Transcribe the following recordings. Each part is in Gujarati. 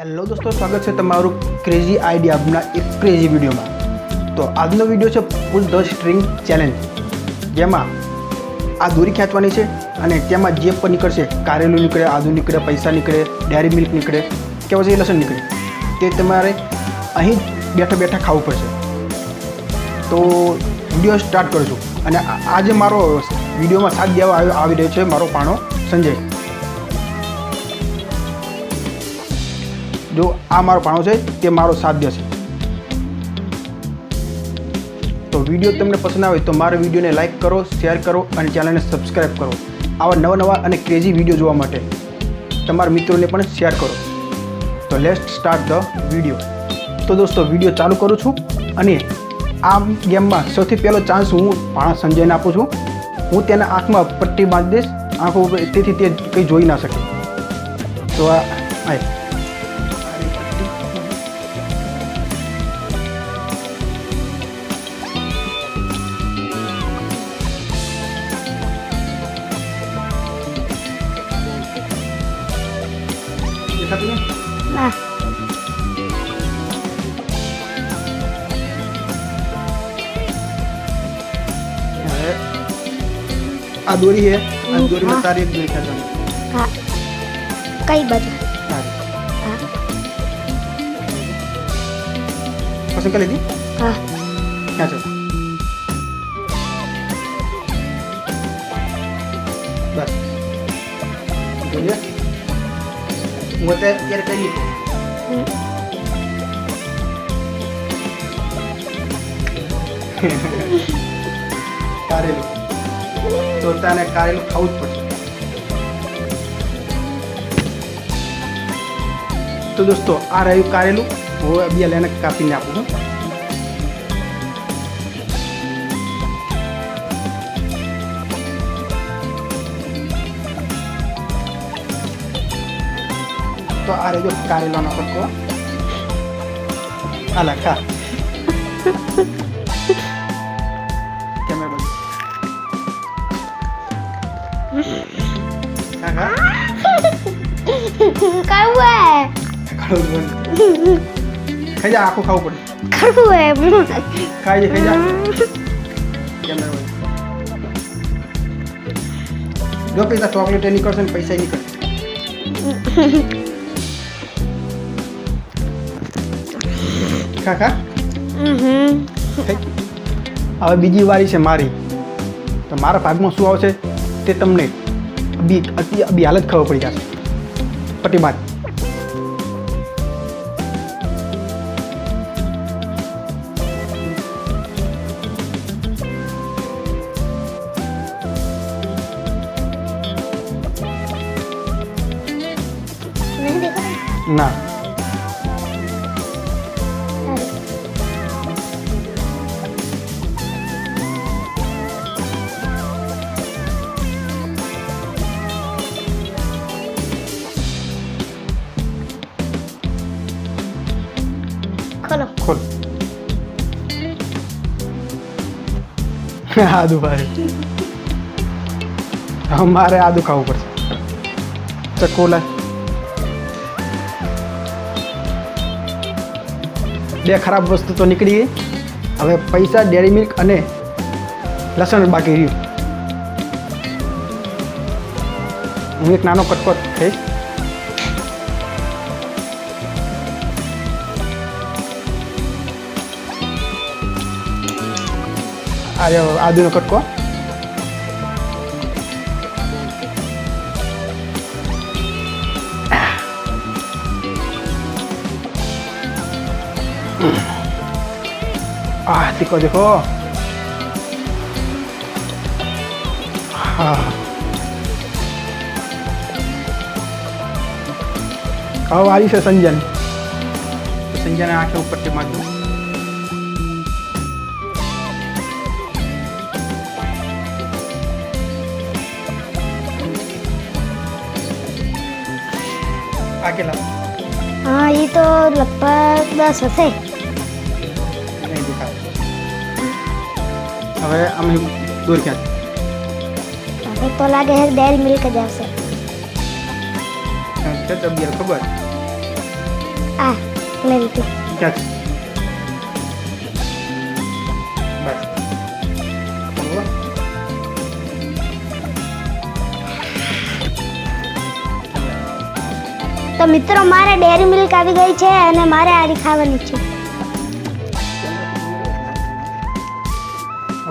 હેલો દોસ્તો, સ્વાગત છે તમારું ક્રેઝી આઈડિયાના એક ક્રેઝી વિડીયોમાં. તો આજનો વિડીયો છે પુલ ધ સ્ટ્રિંગ ચેલેન્જ, જેમાં આ દોરી ખેંચવાની છે અને તેમાં જે પણ નીકળશે, કારેલું નીકળે, આદુ નીકળે, પૈસા નીકળે, ડેરી મિલ્ક નીકળે કે પછી લસણ નીકળે, તે તમારે અહીં બેઠા બેઠા ખાવું પડશે. તો વિડીયો સ્ટાર્ટ કરશું. અને આજે મારો વિડીયોમાં સાથ દેવા આવી રહ્યો છે મારો પાણો સંજય. જો આ મારો પાણો છે તે મારો સાથ દેશે. તો વિડીયો તમને પસંદ આવે તો મારા વિડીયોને લાઇક કરો, શેર કરો અને ચેનલને સબસ્ક્રાઈબ કરો. આવા નવા અને ક્રેઝી વિડીયો જોવા માટે તમારા મિત્રોને પણ શેર કરો. તો લેટ્સ સ્ટાર્ટ ધ વિડીયો. તો દોસ્તો, વિડીયો ચાલુ કરું છું. અને આ ગેમમાં સૌથી પહેલો ચાન્સ હું પાણા સંજયને આપું છું. હું તેના આંખમાં પટ્ટી બાંધી દઈશ, આંખો ઉપર, તેથી તે કંઈ જોઈ ના શકે. તો આ ના આ દોરી છે, આ દોરીમાં તારી એક દોરી ખેંચવાની. હા, કઈ બાજુ? હા પસંદ કરી લીધી? હા ખેંચો. બસ જોઈએ. હું અત્યારે કરી કારેલું, તો તને કારેલું ખાવું જ પડશે. તો દોસ્તો, આ રહ્યું કારેલું. હું બે લઈને કાપીને આપું છું. તો આ રહ્યો કારેલાનો કટકો. આલા ખા. કેમેરા ખાઈ જા, આખું ખાવું પડે. ખાઈ જા. કેમેરા જો પૈસા ચોકલેટ નીકળશે ને પૈસા નીકળશે. ખા. હવે બીજી વારી છે મારી. તો મારા ભાગમાં શું આવશે તે તમને અભી હાલત ખબર પડી જશે. પટ્ટી બાદ ના. ખોલ. આદુ ભાઈ, મારે આદુ ખાવું પડશે. ચકોલા બે ખરાબ વસ્તુ તો નીકળી ગઈ. હવે પૈસા, ડેરી મિલ્ક અને લસણ બાકી રહ્યું. હું એક નાનો કટકો ખાઈશ. આદુનો કટકો. તીખો દેખો. હા, હવે વારી છે સંજયને. સંજયને આંખે ઉપરથી મારજો. આ કેટલા? હા, એ તો લગભગ 10 હશે. નહીં દેખાય. હવે અમે દૂર ક્યાં? તો લાગે છે ડેરી મિલ્ક જ આવશે. છે તો બે ખબર. આ લઈ લીધું. ક્યાં છે? બસ. બરોબર. તો મિત્રો મારે ડેરી મિલ્ક આવી ગઈ છે અને મારે આરી ખાવાની છે.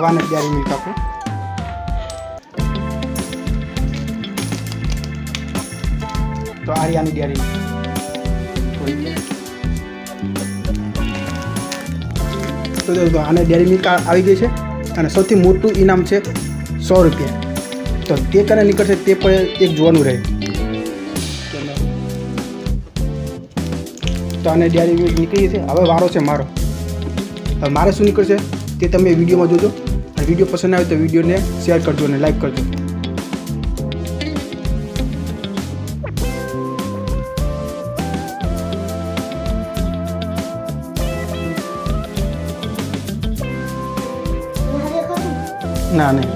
વાને ડેરી મિલ્ક આપો. તો આર્યાની ડેરી તો આને ડેરી મિલ્ક આવી ગઈ છે અને સૌથી મોટું ઇનામ છે 100 રૂપિયા. તો તે કરે નીકળશે તે પણ એક જોવાનું રહે. તો આને ડેરી મિલ્ક નીકળી છે. હવે વારો છે મારો. હવે મારે શું નીકળશે તે તમે વિડીયોમાં જોજો. અને વિડીયો પસંદ આવે તો વિડીયોને શેર કરજો અને લાઈક કરજો. ના નહીં.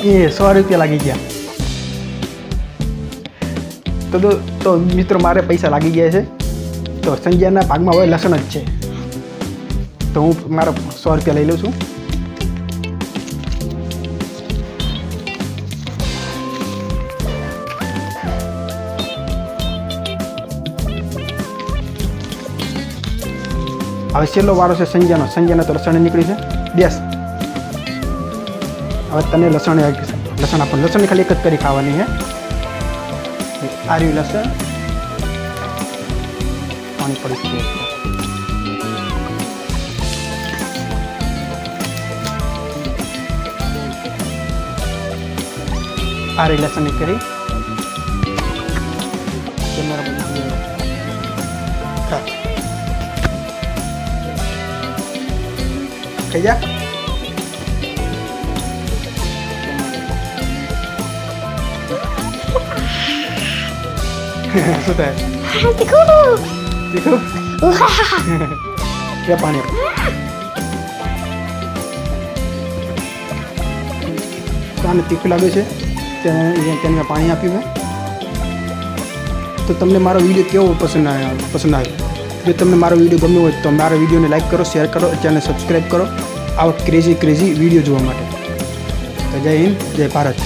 એ 100 રૂપિયા લાગી ગયા. તો મિત્રો મારે પૈસા લાગી ગયા છે. તો સંજયના ભાગમાં હવે લસણ જ છે. તો હું મારા 100 રૂપિયા લઈ લઉં છું. હવે છેલ્લો વારો છે સંજયનો. સંજયને તો લસણ નીકળી છે. બેસ. હવે તને લસણ આપો. લસણની ખાલી એક જ કરી ખાવાની છે. આ રહ્યું લસણ. પાણી પડી છે. આ રહી લસણની કરી. ખાઈ જા. શું થાય? તીખું. તીખું? કે પાણી આપો. તો આને તીખું લાગે છે તેને મેં પાણી આપ્યું મેં. તો તમને મારો વિડીયો કેવો પસંદ આવ્યો? જો તમને મારો વિડીયો ગમ્યો હોય તો મારા વિડીયોને લાઈક કરો, શેર કરો, ચેનલને સબસ્ક્રાઈબ કરો આવા ક્રેઝી વિડીયો જોવા માટે. તો જય હિન્દ, જય ભારત.